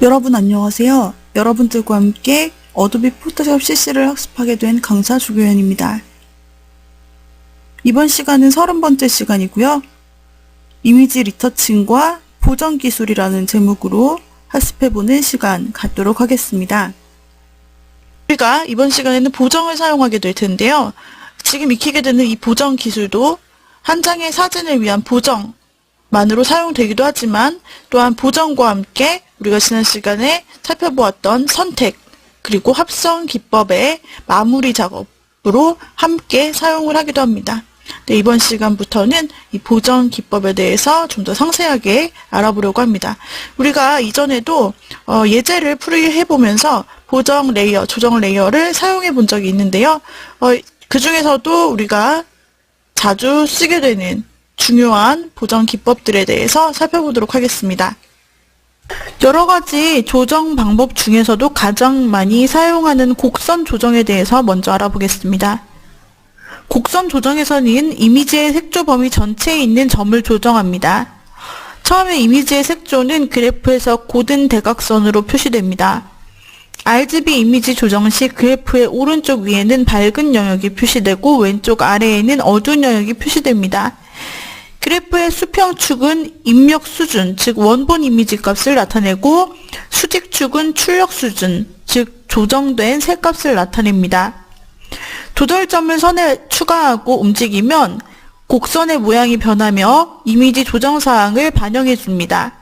여러분 안녕하세요. 여러분들과 함께 어도비 포토샵 CC를 학습하게 된 강사 조교연입니다. 이번 시간은 30번째 시간이고요. 이미지 리터칭과 보정 기술이라는 제목으로 학습해보는 시간 갖도록 하겠습니다. 우리가 이번 시간에는 보정을 사용하게 될 텐데요. 지금 익히게 되는 이 보정 기술도 한 장의 사진을 위한 보정만으로 사용되기도 하지만 또한 보정과 함께 우리가 지난 시간에 살펴보았던 선택 그리고 합성 기법의 마무리 작업으로 함께 사용을 하기도 합니다. 네, 이번 시간부터는 이 보정 기법에 대해서 좀 더 상세하게 알아보려고 합니다. 우리가 이전에도 예제를 풀이해보면서 보정 레이어, 조정 레이어를 사용해 본 적이 있는데요. 그 중에서도 우리가 자주 쓰게 되는 중요한 보정 기법들에 대해서 살펴보도록 하겠습니다. 여러 가지 조정 방법 중에서도 가장 많이 사용하는 곡선 조정에 대해서 먼저 알아보겠습니다. 곡선 조정에서는 이미지의 색조 범위 전체에 있는 점을 조정합니다. 처음에 이미지의 색조는 그래프에서 고든 대각선으로 표시됩니다. RGB 이미지 조정 시 그래프의 오른쪽 위에는 밝은 영역이 표시되고 왼쪽 아래에는 어두운 영역이 표시됩니다. 그래프의 수평축은 입력 수준, 즉 원본 이미지 값을 나타내고 수직축은 출력 수준, 즉 조정된 색값을 나타냅니다. 조절점을 선에 추가하고 움직이면 곡선의 모양이 변하며 이미지 조정 사항을 반영해 줍니다.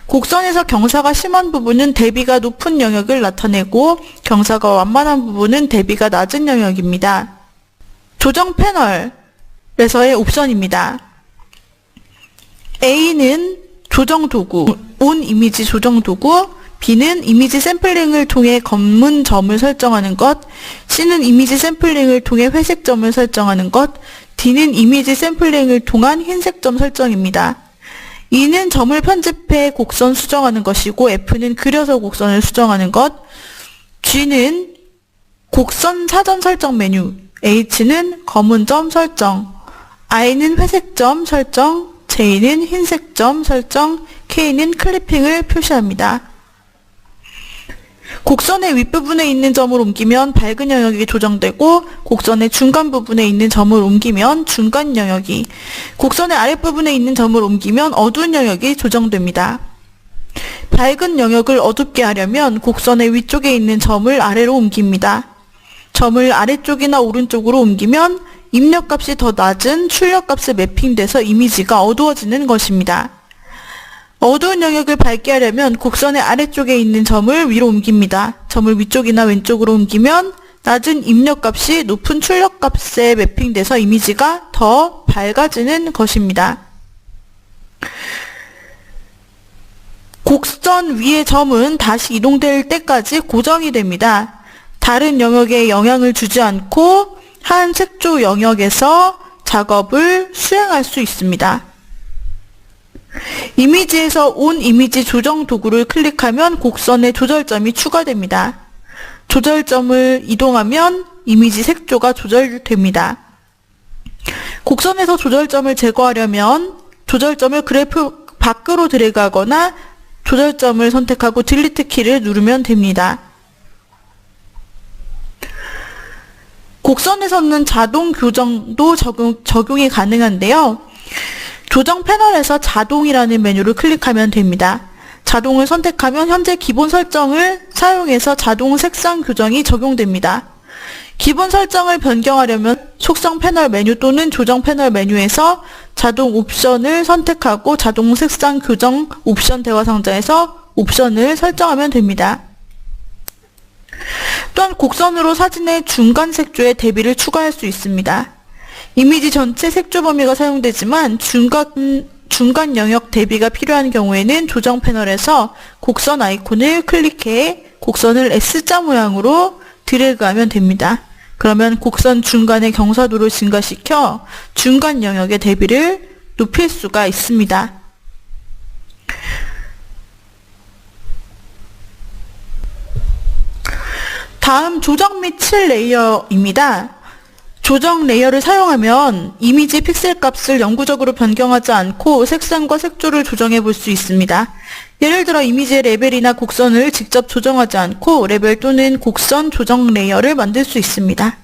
곡선에서 경사가 심한 부분은 대비가 높은 영역을 나타내고 경사가 완만한 부분은 대비가 낮은 영역입니다. 조정 패널에서의 옵션입니다. A는 조정 도구, 온 이미지 조정 도구, B는 이미지 샘플링을 통해 검은 점을 설정하는 것, C는 이미지 샘플링을 통해 회색 점을 설정하는 것, D는 이미지 샘플링을 통한 흰색 점 설정입니다. E는 점을 편집해 곡선 수정하는 것이고 F는 그려서 곡선을 수정하는 것, G는 곡선 사전 설정 메뉴, H는 검은 점 설정, I는 회색 점 설정, J는 흰색 점 설정, K는 클리핑을 표시합니다. 곡선의 윗부분에 있는 점을 옮기면 밝은 영역이 조정되고 곡선의 중간 부분에 있는 점을 옮기면 중간 영역이, 곡선의 아랫부분에 있는 점을 옮기면 어두운 영역이 조정됩니다. 밝은 영역을 어둡게 하려면 곡선의 위쪽에 있는 점을 아래로 옮깁니다. 점을 아래쪽이나 오른쪽으로 옮기면 입력값이 더 낮은 출력값에 매핑돼서 이미지가 어두워지는 것입니다. 어두운 영역을 밝게 하려면 곡선의 아래쪽에 있는 점을 위로 옮깁니다. 점을 위쪽이나 왼쪽으로 옮기면 낮은 입력값이 높은 출력값에 매핑돼서 이미지가 더 밝아지는 것입니다. 곡선 위의 점은 다시 이동될 때까지 고정이 됩니다. 다른 영역에 영향을 주지 않고 한 색조 영역에서 작업을 수행할 수 있습니다. 이미지에서 온 이미지 조정 도구를 클릭하면 곡선의 조절점이 추가됩니다. 조절점을 이동하면 이미지 색조가 조절됩니다. 곡선에서 조절점을 제거하려면 조절점을 그래프 밖으로 드래그하거나 조절점을 선택하고 딜리트 키를 누르면 됩니다. 곡선에서는 자동 교정도 적용이 가능한데요. 조정 패널에서 자동이라는 메뉴를 클릭하면 됩니다. 자동을 선택하면 현재 기본 설정을 사용해서 자동 색상 교정이 적용됩니다. 기본 설정을 변경하려면 속성 패널 메뉴 또는 조정 패널 메뉴에서 자동 옵션을 선택하고 자동 색상 교정 옵션 대화 상자에서 옵션을 설정하면 됩니다. 또한 곡선으로 사진의 중간 색조에 대비를 추가할 수 있습니다. 이미지 전체 색조 범위가 사용되지만 중간 영역 대비가 필요한 경우에는 조정 패널에서 곡선 아이콘을 클릭해 곡선을 S자 모양으로 드래그하면 됩니다. 그러면 곡선 중간의 경사도를 증가시켜 중간 영역의 대비를 높일 수가 있습니다. 다음 조정 및 칠 레이어입니다. 조정 레이어를 사용하면 이미지 픽셀 값을 영구적으로 변경하지 않고 색상과 색조를 조정해 볼 수 있습니다. 예를 들어 이미지의 레벨이나 곡선을 직접 조정하지 않고 레벨 또는 곡선 조정 레이어를 만들 수 있습니다.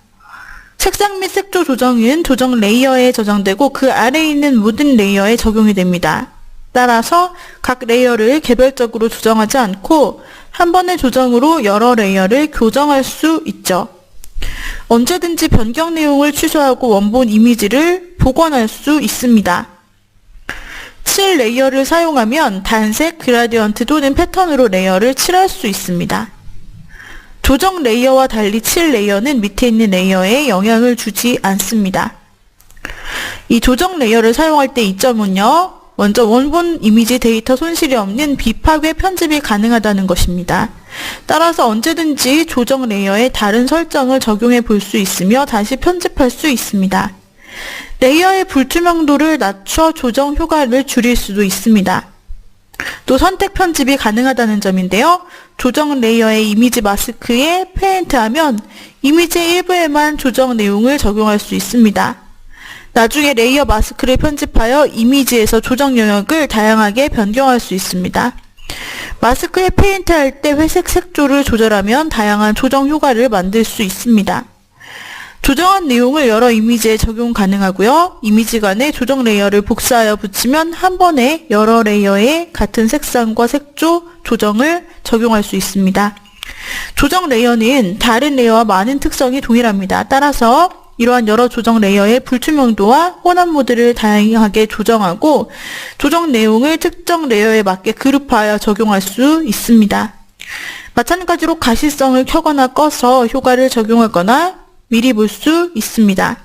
색상 및 색조 조정은 조정 레이어에 저장되고 그 아래에 있는 모든 레이어에 적용이 됩니다. 따라서 각 레이어를 개별적으로 조정하지 않고 한 번의 조정으로 여러 레이어를 교정할 수 있죠. 언제든지 변경 내용을 취소하고 원본 이미지를 복원할 수 있습니다. 칠 레이어를 사용하면 단색, 그라디언트 또는 패턴으로 레이어를 칠할 수 있습니다. 조정 레이어와 달리 칠 레이어는 밑에 있는 레이어에 영향을 주지 않습니다. 이 조정 레이어를 사용할 때 이점은요, 먼저 원본 이미지 데이터 손실이 없는 비파괴 편집이 가능하다는 것입니다. 따라서 언제든지 조정 레이어에 다른 설정을 적용해 볼 수 있으며 다시 편집할 수 있습니다. 레이어의 불투명도를 낮춰 조정 효과를 줄일 수도 있습니다. 또 선택 편집이 가능하다는 점인데요. 조정 레이어의 이미지 마스크에 페인트하면 이미지의 일부에만 조정 내용을 적용할 수 있습니다. 나중에 레이어 마스크를 편집하여 이미지에서 조정 영역을 다양하게 변경할 수 있습니다. 마스크에 페인트할 때 회색 색조를 조절하면 다양한 조정 효과를 만들 수 있습니다. 조정한 내용을 여러 이미지에 적용 가능하고요. 이미지 간에 조정 레이어를 복사하여 붙이면 한 번에 여러 레이어에 같은 색상과 색조 조정을 적용할 수 있습니다. 조정 레이어는 다른 레이어와 많은 특성이 동일합니다. 따라서 이러한 여러 조정 레이어의 불투명도와 혼합 모드를 다양하게 조정하고 조정 내용을 특정 레이어에 맞게 그룹하여 적용할 수 있습니다. 마찬가지로 가시성을 켜거나 꺼서 효과를 적용하거나 미리 볼 수 있습니다.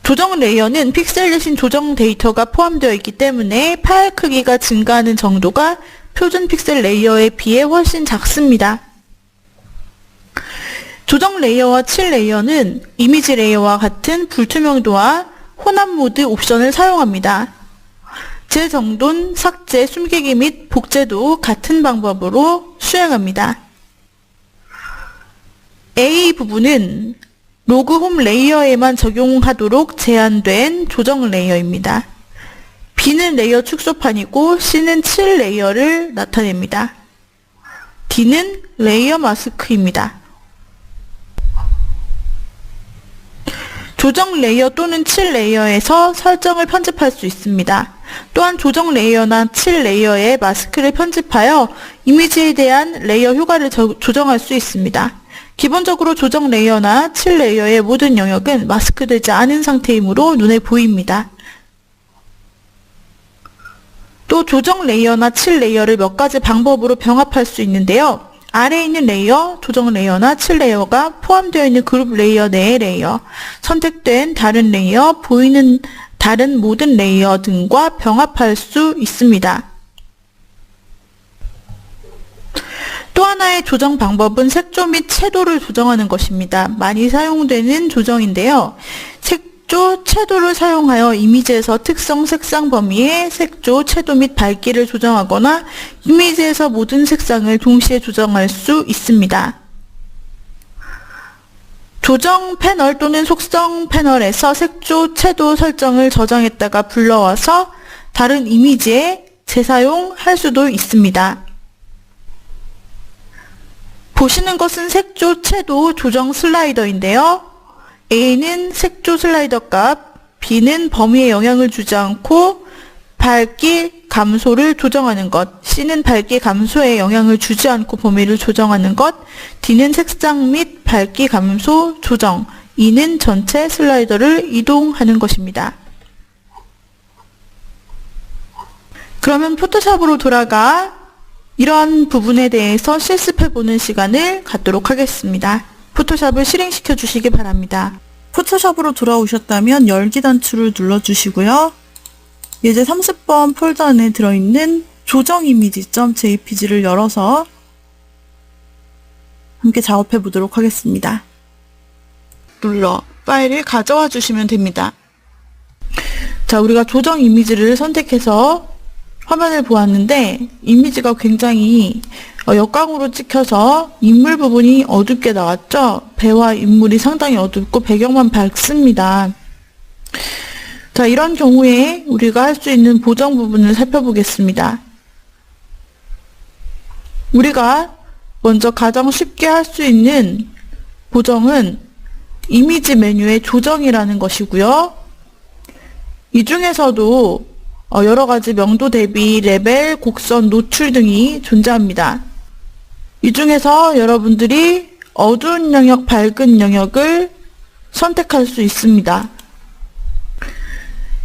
조정 레이어는 픽셀 대신 조정 데이터가 포함되어 있기 때문에 파일 크기가 증가하는 정도가 표준 픽셀 레이어에 비해 훨씬 작습니다. 조정 레이어와 칠 레이어는 이미지 레이어와 같은 불투명도와 혼합 모드 옵션을 사용합니다. 재정돈, 삭제, 숨기기 및 복제도 같은 방법으로 수행합니다. A 부분은 로그 홈 레이어에만 적용하도록 제한된 조정 레이어입니다. B는 레이어 축소판이고 C는 칠 레이어를 나타냅니다. D는 레이어 마스크입니다. 조정 레이어 또는 칠 레이어에서 설정을 편집할 수 있습니다. 또한 조정 레이어나 칠 레이어의 마스크를 편집하여 이미지에 대한 레이어 효과를 조정할 수 있습니다. 기본적으로 조정 레이어나 칠 레이어의 모든 영역은 마스크되지 않은 상태이므로 눈에 보입니다. 또 조정 레이어나 칠 레이어를 몇 가지 방법으로 병합할 수 있는데요. 아래에 있는 레이어, 조정 레이어나 칠 레이어가 포함되어 있는 그룹 레이어 내의 레이어, 선택된 다른 레이어, 보이는 다른 모든 레이어 등과 병합할 수 있습니다. 또 하나의 조정 방법은 색조 및 채도를 조정하는 것입니다. 많이 사용되는 조정인데요. 색조, 채도를 사용하여 이미지에서 특성 색상 범위의 색조, 채도 및 밝기를 조정하거나 이미지에서 모든 색상을 동시에 조정할 수 있습니다. 조정 패널 또는 속성 패널에서 색조, 채도 설정을 저장했다가 불러와서 다른 이미지에 재사용할 수도 있습니다. 보시는 것은 색조, 채도 조정 슬라이더인데요. A는 색조 슬라이더 값, B는 범위에 영향을 주지 않고 밝기 감소를 조정하는 것, C는 밝기 감소에 영향을 주지 않고 범위를 조정하는 것, D는 색상 및 밝기 감소 조정, E는 전체 슬라이더를 이동하는 것입니다. 그러면 포토샵으로 돌아가 이러한 부분에 대해서 실습해보는 시간을 갖도록 하겠습니다. 포토샵을 실행시켜 주시기 바랍니다. 포토샵으로 돌아오셨다면 열기 단추를 눌러주시고요. 예제 30번 폴더 안에 들어있는 조정 이미지.jpg를 열어서 함께 작업해 보도록 하겠습니다. 눌러 파일을 가져와 주시면 됩니다. 자, 우리가 조정 이미지를 선택해서 화면을 보았는데 이미지가 굉장히 역광으로 찍혀서 인물 부분이 어둡게 나왔죠? 배와 인물이 상당히 어둡고 배경만 밝습니다. 자, 이런 경우에 우리가 할 수 있는 보정 부분을 살펴보겠습니다. 우리가 먼저 가장 쉽게 할 수 있는 보정은 이미지 메뉴의 조정이라는 것이고요. 이 중에서도 여러 가지 명도 대비, 레벨, 곡선, 노출 등이 존재합니다. 이 중에서 여러분들이 어두운 영역, 밝은 영역을 선택할 수 있습니다.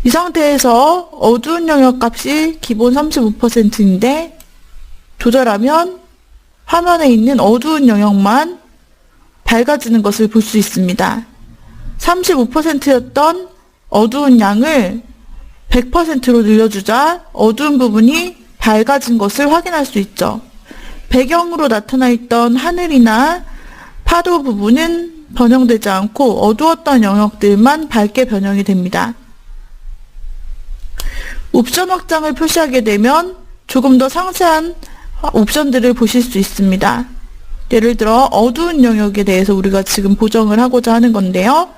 이 상태에서 어두운 영역 값이 기본 35%인데 조절하면 화면에 있는 어두운 영역만 밝아지는 것을 볼 수 있습니다. 35%였던 어두운 양을 100%로 늘려주자 어두운 부분이 밝아진 것을 확인할 수 있죠. 배경으로 나타나 있던 하늘이나 파도 부분은 변형되지 않고 어두웠던 영역들만 밝게 변형이 됩니다. 옵션 확장을 표시하게 되면 조금 더 상세한 옵션들을 보실 수 있습니다. 예를 들어 어두운 영역에 대해서 우리가 지금 보정을 하고자 하는 건데요.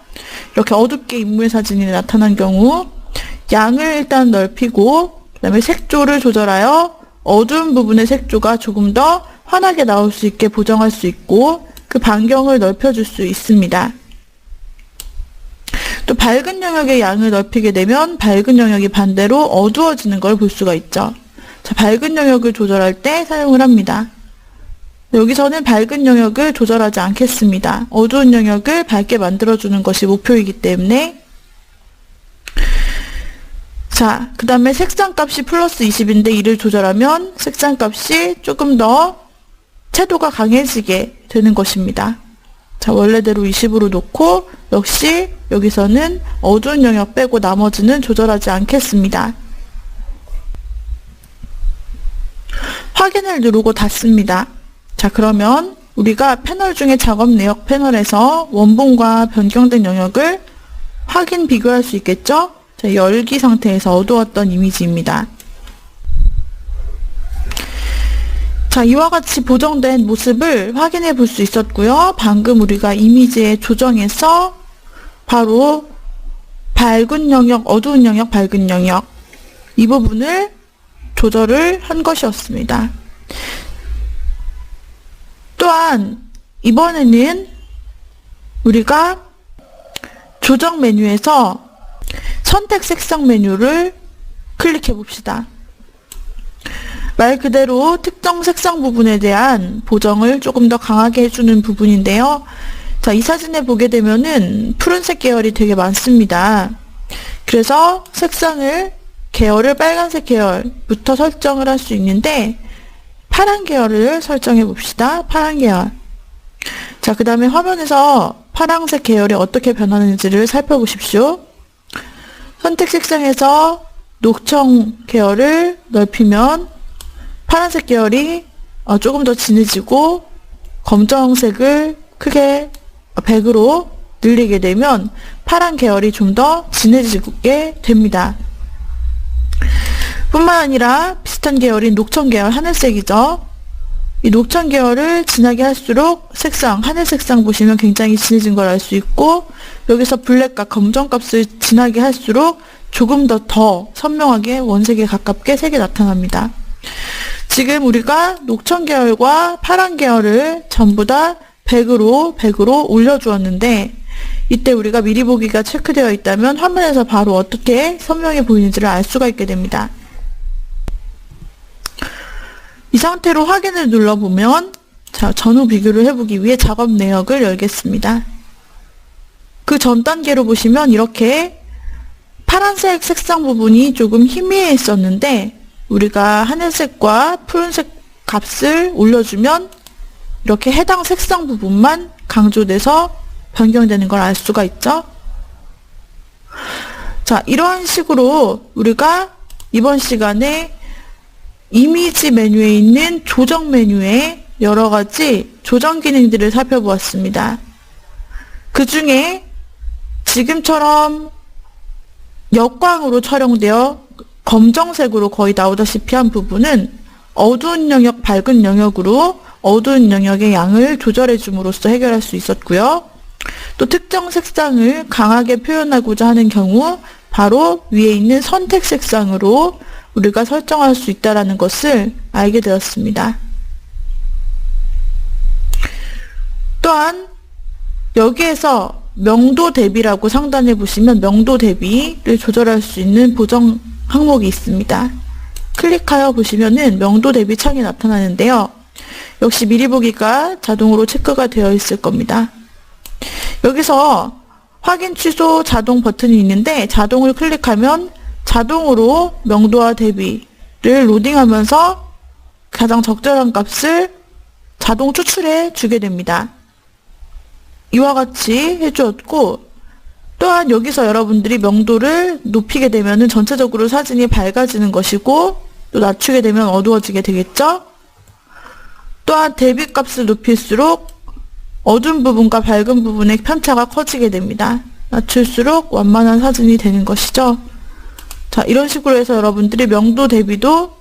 이렇게 어둡게 인물 사진이 나타난 경우 양을 일단 넓히고 그 다음에 색조를 조절하여 어두운 부분의 색조가 조금 더 환하게 나올 수 있게 보정할 수 있고 그 반경을 넓혀줄 수 있습니다. 또 밝은 영역의 양을 넓히게 되면 밝은 영역이 반대로 어두워지는 걸 볼 수가 있죠. 자, 밝은 영역을 조절할 때 사용을 합니다. 여기서는 밝은 영역을 조절하지 않겠습니다. 어두운 영역을 밝게 만들어주는 것이 목표이기 때문에. 자, 그 다음에 색상 값이 플러스 20인데 이를 조절하면 색상 값이 조금 더 채도가 강해지게 되는 것입니다. 자, 원래대로 20으로 놓고 역시 여기서는 어두운 영역 빼고 나머지는 조절하지 않겠습니다. 확인을 누르고 닫습니다. 자, 그러면 우리가 패널 중에 작업 내역 패널에서 원본과 변경된 영역을 확인 비교할 수 있겠죠? 자, 열기 상태에서 어두웠던 이미지입니다. 자, 이와 같이 보정된 모습을 확인해 볼 수 있었고요. 방금 우리가 이미지의 조정에서 바로 밝은 영역, 어두운 영역, 밝은 영역 이 부분을 조절을 한 것이었습니다. 또한 이번에는 우리가 조정 메뉴에서 선택 색상 메뉴를 클릭해 봅시다. 말 그대로 특정 색상 부분에 대한 보정을 조금 더 강하게 해주는 부분인데요. 자, 이 사진에 보게 되면은 푸른색 계열이 되게 많습니다. 그래서 계열을 빨간색 계열부터 설정을 할 수 있는데 파란 계열을 설정해 봅시다. 파란 계열. 자, 그 다음에 화면에서 파란색 계열이 어떻게 변하는지를 살펴보십시오. 선택 색상에서 녹청 계열을 넓히면 파란색 계열이 조금 더 진해지고 검정색을 크게 100으로 늘리게 되면 파란 계열이 좀 더 진해지게 됩니다. 뿐만 아니라 비슷한 계열인 녹청 계열, 하늘색이죠. 이 녹청 계열을 진하게 할수록 하늘 색상 보시면 굉장히 진해진 걸 알 수 있고 여기서 블랙과 검정 값을 진하게 할수록 조금 더 선명하게 원색에 가깝게 색이 나타납니다. 지금 우리가 녹청 계열과 파란 계열을 전부 다 100으로 올려주었는데 이때 우리가 미리 보기가 체크되어 있다면 화면에서 바로 어떻게 선명해 보이는지를 알 수가 있게 됩니다. 이 상태로 확인을 눌러보면 자, 전후 비교를 해보기 위해 작업 내역을 열겠습니다. 그 전 단계로 보시면 이렇게 파란색 색상 부분이 조금 희미해 있었는데 우리가 하늘색과 푸른색 값을 올려주면 이렇게 해당 색상 부분만 강조돼서 변경되는 걸 알 수가 있죠. 자, 이러한 식으로 우리가 이번 시간에 이미지 메뉴에 있는 조정 메뉴의 여러 가지 조정 기능들을 살펴보았습니다. 그 중에 지금처럼 역광으로 촬영되어 검정색으로 거의 나오다시피 한 부분은 어두운 영역, 밝은 영역으로 어두운 영역의 양을 조절해 줌으로써 해결할 수 있었고요. 또 특정 색상을 강하게 표현하고자 하는 경우 바로 위에 있는 선택 색상으로 우리가 설정할 수 있다는 것을 알게 되었습니다. 또한 여기에서 명도 대비라고 상단에 보시면 명도 대비를 조절할 수 있는 보정 항목이 있습니다. 클릭하여 보시면은 명도 대비 창이 나타나는데요. 역시 미리 보기가 자동으로 체크가 되어 있을 겁니다. 여기서 확인 취소 자동 버튼이 있는데 자동을 클릭하면 자동으로 명도와 대비를 로딩하면서 가장 적절한 값을 자동 추출해 주게 됩니다. 이와 같이 해주었고, 또한 여기서 여러분들이 명도를 높이게 되면 전체적으로 사진이 밝아지는 것이고, 또 낮추게 되면 어두워지게 되겠죠? 또한 대비값을 높일수록 어두운 부분과 밝은 부분의 편차가 커지게 됩니다. 낮출수록 완만한 사진이 되는 것이죠. 자, 이런 식으로 해서 여러분들이 명도 대비도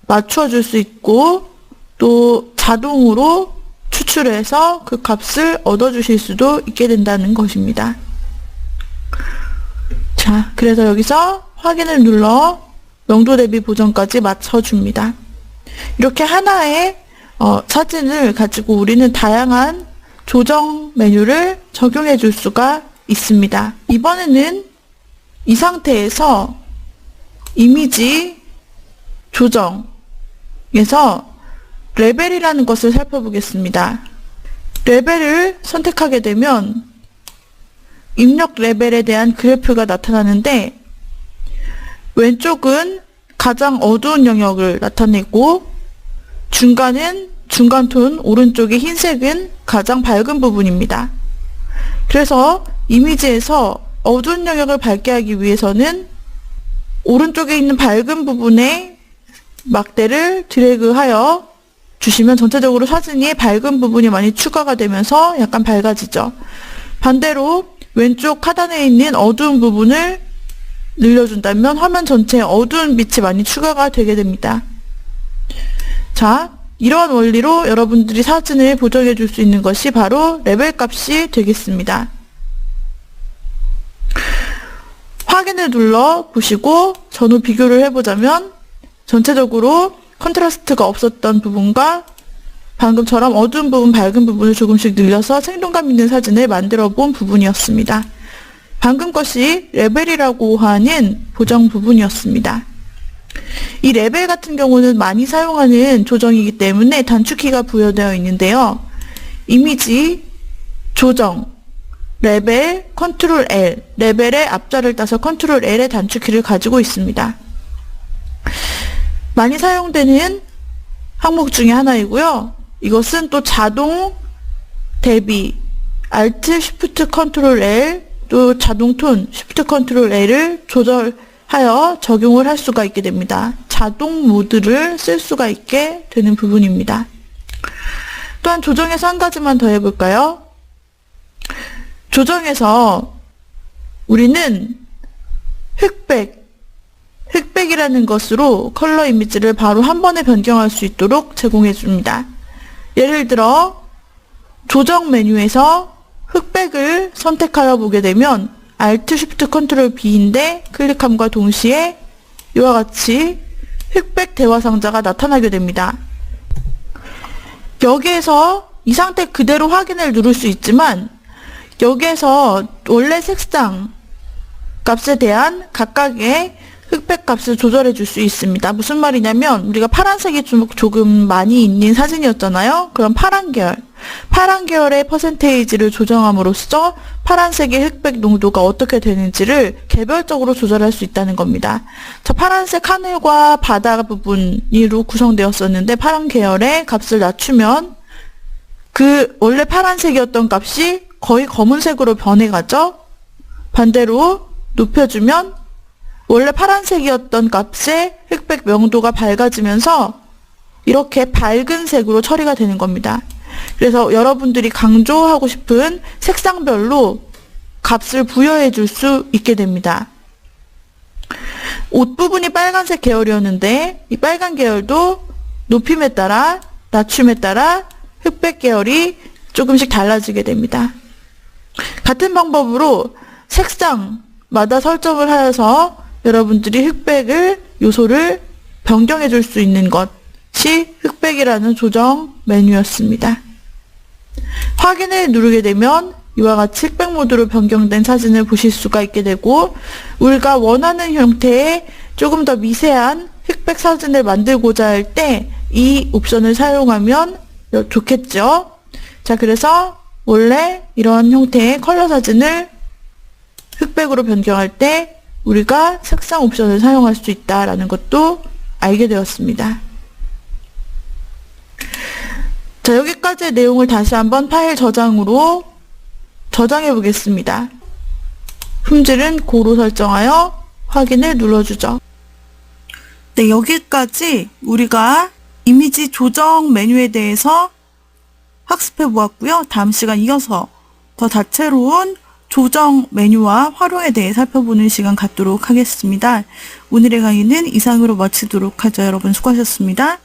맞추어 줄 수 있고, 또 자동으로 추출해서 그 값을 얻어주실 수도 있게 된다는 것입니다. 자, 그래서 여기서 확인을 눌러 명도 대비 보정까지 맞춰줍니다. 이렇게 하나의 사진을 가지고 우리는 다양한 조정 메뉴를 적용해 줄 수가 있습니다. 이번에는 이 상태에서 이미지 조정에서 레벨이라는 것을 살펴보겠습니다. 레벨을 선택하게 되면 입력 레벨에 대한 그래프가 나타나는데, 왼쪽은 가장 어두운 영역을 나타내고, 중간은 중간톤, 오른쪽의 흰색은 가장 밝은 부분입니다. 그래서 이미지에서 어두운 영역을 밝게 하기 위해서는 오른쪽에 있는 밝은 부분에 막대를 드래그하여 주시면 전체적으로 사진이 밝은 부분이 많이 추가가 되면서 약간 밝아지죠. 반대로 왼쪽 하단에 있는 어두운 부분을 늘려준다면 화면 전체에 어두운 빛이 많이 추가가 되게 됩니다. 자, 이러한 원리로 여러분들이 사진을 보정해 줄 수 있는 것이 바로 레벨 값이 되겠습니다. 확인을 눌러 보시고 전후 비교를 해보자면 전체적으로 컨트라스트가 없었던 부분과 방금처럼 어두운 부분, 밝은 부분을 조금씩 늘려서 생동감 있는 사진을 만들어 본 부분이었습니다. 방금 것이 레벨이라고 하는 보정 부분이었습니다. 이 레벨 같은 경우는 많이 사용하는 조정이기 때문에 단축키가 부여되어 있는데요. 이미지, 조정, 레벨, 컨트롤 L, 레벨의 앞자를 따서 컨트롤 L의 단축키를 가지고 있습니다. 많이 사용되는 항목 중에 하나이고요. 이것은 또 자동 대비, Alt, Shift, Ctrl L, 또 자동 톤, Shift, Ctrl L을 조절하여 적용을 할 수가 있게 됩니다. 자동 모드를 쓸 수가 있게 되는 부분입니다. 또한 조정에서 한 가지만 더 해볼까요? 조정에서 우리는 흑백이라는 것으로 컬러 이미지를 바로 한 번에 변경할 수 있도록 제공해 줍니다. 예를 들어 조정 메뉴에서 흑백을 선택하여 보게 되면 Alt, Shift, Ctrl B인데 클릭함과 동시에 이와 같이 흑백 대화 상자가 나타나게 됩니다. 여기에서 이 상태 그대로 확인을 누를 수 있지만 여기에서 원래 색상 값에 대한 각각의 흑백 값을 조절해 줄 수 있습니다. 무슨 말이냐면 우리가 파란색이 조금 많이 있는 사진이었잖아요. 그럼 파란 계열의 퍼센테이지를 조정함으로써 파란색의 흑백 농도가 어떻게 되는지를 개별적으로 조절할 수 있다는 겁니다. 자, 파란색 하늘과 바다 부분으로 구성되었었는데 파란 계열의 값을 낮추면 그 원래 파란색이었던 값이 거의 검은색으로 변해가죠. 반대로 높여주면 원래 파란색이었던 값의 흑백 명도가 밝아지면서 이렇게 밝은 색으로 처리가 되는 겁니다. 그래서 여러분들이 강조하고 싶은 색상별로 값을 부여해 줄 수 있게 됩니다. 옷 부분이 빨간색 계열이었는데 이 빨간 계열도 높임에 따라 낮춤에 따라 흑백 계열이 조금씩 달라지게 됩니다. 같은 방법으로 색상마다 설정을 하여서 여러분들이 흑백을 요소를 변경해 줄 수 있는 것이 흑백이라는 조정 메뉴였습니다. 확인을 누르게 되면 이와 같이 흑백 모드로 변경된 사진을 보실 수가 있게 되고, 우리가 원하는 형태의 조금 더 미세한 흑백 사진을 만들고자 할 때 이 옵션을 사용하면 좋겠죠. 자, 그래서 원래 이런 형태의 컬러 사진을 흑백으로 변경할 때 우리가 색상 옵션을 사용할 수 있다라는 것도 알게 되었습니다. 자, 여기까지의 내용을 다시 한번 파일 저장으로 저장해 보겠습니다. 품질은 고로 설정하여 확인을 눌러주죠. 네, 여기까지 우리가 이미지 조정 메뉴에 대해서 학습해 보았고요. 다음 시간 이어서 더 다채로운 조정 메뉴와 활용에 대해 살펴보는 시간 갖도록 하겠습니다. 오늘의 강의는 이상으로 마치도록 하죠. 여러분 수고하셨습니다.